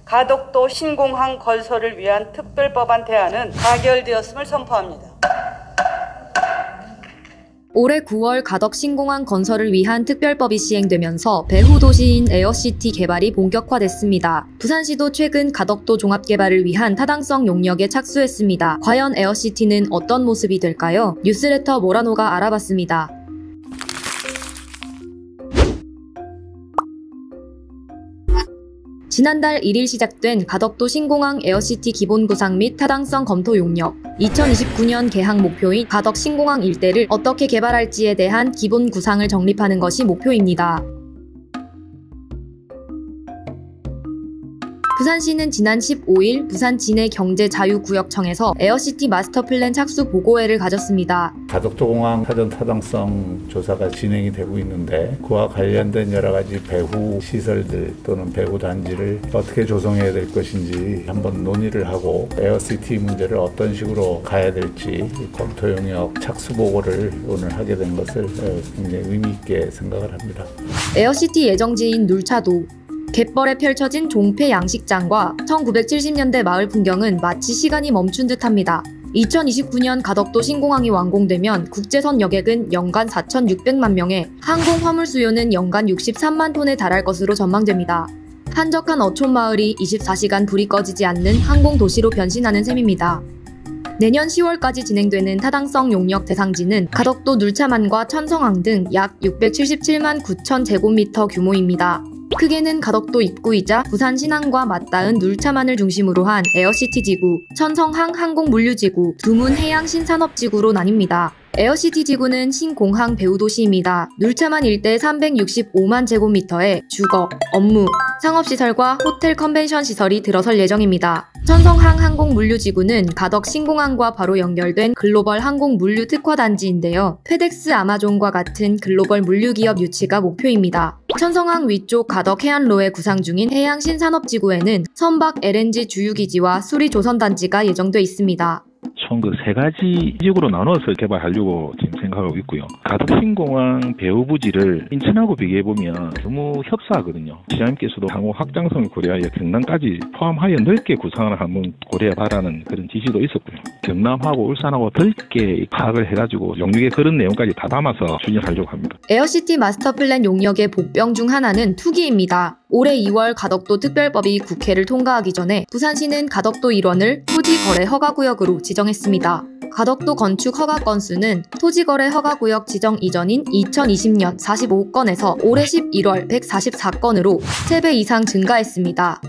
가덕도 신공항 건설을 위한 특별법안 대안은 가결되었음을 선포합니다. 올해 9월 가덕 신공항 건설을 위한 특별법이 시행되면서 배후 도시인 에어시티 개발이 본격화됐습니다. 부산시도 최근 가덕도 종합개발을 위한 타당성 용역에 착수했습니다. 과연 에어시티는 어떤 모습이 될까요? 뉴스레터 모라노가 알아봤습니다. 지난달 1일 시작된 가덕도 신공항 에어시티 기본 구상 및 타당성 검토 용역, 2029년 개항 목표인 가덕 신공항 일대를 어떻게 개발할지에 대한 기본 구상을 정립하는 것이 목표입니다. 부산시는 지난 15일 부산 진해경제자유구역청에서 에어시티 마스터플랜 착수 보고회를 가졌습니다. 가덕도공항 사전 타당성 조사가 진행이 되고 있는데 그와 관련된 여러 가지 배후 시설들 또는 배후 단지를 어떻게 조성해야 될 것인지 한번 논의를 하고 에어시티 문제를 어떤 식으로 가야 될지 검토 용역 착수 보고를 오늘 하게 된 것을 굉장히 의미 있게 생각을 합니다. 에어시티 예정지인 눌차도 갯벌에 펼쳐진 종폐 양식장과 1970년대 마을 풍경은 마치 시간이 멈춘 듯합니다. 2029년 가덕도 신공항이 완공되면 국제선 여객은 연간 4,600만 명에 항공 화물 수요는 연간 63만 톤에 달할 것으로 전망됩니다. 한적한 어촌 마을이 24시간 불이 꺼지지 않는 항공 도시로 변신하는 셈입니다. 내년 10월까지 진행되는 타당성 용역 대상지는 가덕도 눌차만과 천성항 등 약 677만 9천 제곱미터 규모입니다. 크게는 가덕도 입구이자 부산 신항과 맞닿은 눌차만을 중심으로 한 에어시티 지구, 천성항 항공물류지구, 두문 해양 신산업지구로 나뉩니다. 에어시티 지구는 신공항 배후도시입니다. 눌차만 일대 365만 제곱미터의 주거, 업무, 상업시설과 호텔 컨벤션 시설이 들어설 예정입니다. 천성항 항공물류지구는 가덕 신공항과 바로 연결된 글로벌 항공물류 특화단지인데요. 페덱스, 아마존과 같은 글로벌 물류기업 유치가 목표입니다. 천성항 위쪽 가덕 해안로에 구상 중인 해양 신산업지구에는 선박 LNG 주유기지와 수리 조선단지가 예정돼 있습니다. 총 그 세 가지 지역으로 나눠서 개발하려고 지금 생각하고 있고요. 가덕 신공항 배후 부지를 인천하고 비교해보면 너무 협소하거든요. 시장님께서도 향후 확장성을 고려하여 경남까지 포함하여 넓게 구상을 한번 고려해봐라는 그런 지시도 있었고요. 경남하고 울산하고 넓게 파악을 해가지고 용역에 그런 내용까지 다 담아서 추진하려고 합니다. 에어시티 마스터플랜 용역의 복병 중 하나는 투기입니다. 올해 2월 가덕도 특별법이 국회를 통과하기 전에 부산시는 가덕도 일원을 토지거래 허가구역으로 지정했습니다. 가덕도 건축 허가 건수는 토지거래 허가구역 지정 이전인 2020년 45건에서 올해 11월 144건으로 3배 이상 증가했습니다.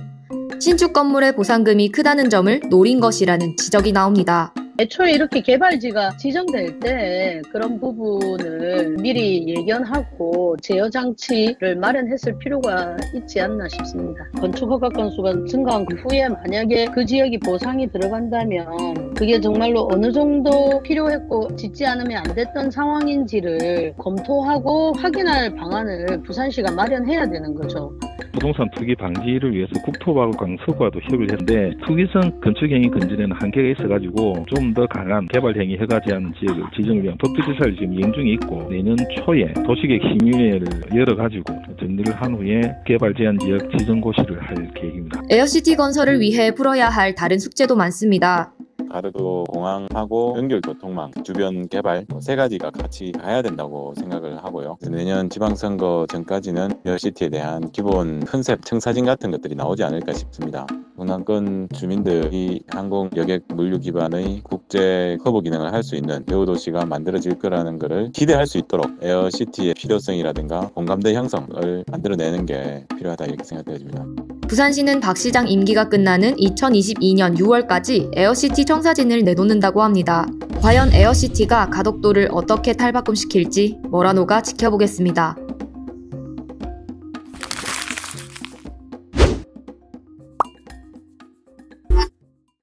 신축 건물의 보상금이 크다는 점을 노린 것이라는 지적이 나옵니다. 애초에 이렇게 개발지가 지정될 때 그런 부분을 미리 예견하고 제어장치를 마련했을 필요가 있지 않나 싶습니다. 건축허가 건수가 증가한 후에 만약에 그 지역이 보상이 들어간다면 그게 정말로 어느 정도 필요했고 짓지 않으면 안 됐던 상황인지를 검토하고 확인할 방안을 부산시가 마련해야 되는 거죠. 부동산 투기 방지를 위해서 국토보안서구와도 협의를 했는데 투기성 건축행위 금지에는 한계가 있어가지고 좀 더 강한 개발 행위 허가제한 지역을 지정을 위한 법규조사를 지금 이행 중에 있고 내년 초에 도시계획 심의회를 열어가지고 정리를 한 후에 개발 제한 지역 지정 고시를 할 계획입니다. 에어시티 건설을 위해 풀어야 할 다른 숙제도 많습니다. 가덕도 공항하고 연결교통망, 주변 개발 세 가지가 같이 가야 된다고 생각을 하고요. 내년 지방선거 전까지는 에어시티에 대한 기본 컨셉, 청사진 같은 것들이 나오지 않을까 싶습니다. 동남권 주민들이 항공, 여객, 물류 기반의 국제 커버 기능을 할 수 있는 배후도시가 만들어질 거라는 것을 기대할 수 있도록 에어시티의 필요성이라든가 공감대 형성을 만들어내는 게 필요하다 이렇게 생각되어집니다. 부산시는 박 시장 임기가 끝나는 2022년 6월까지 에어시티 청사진을 내놓는다고 합니다. 과연 에어시티가 가덕도를 어떻게 탈바꿈시킬지 모라노가 지켜보겠습니다.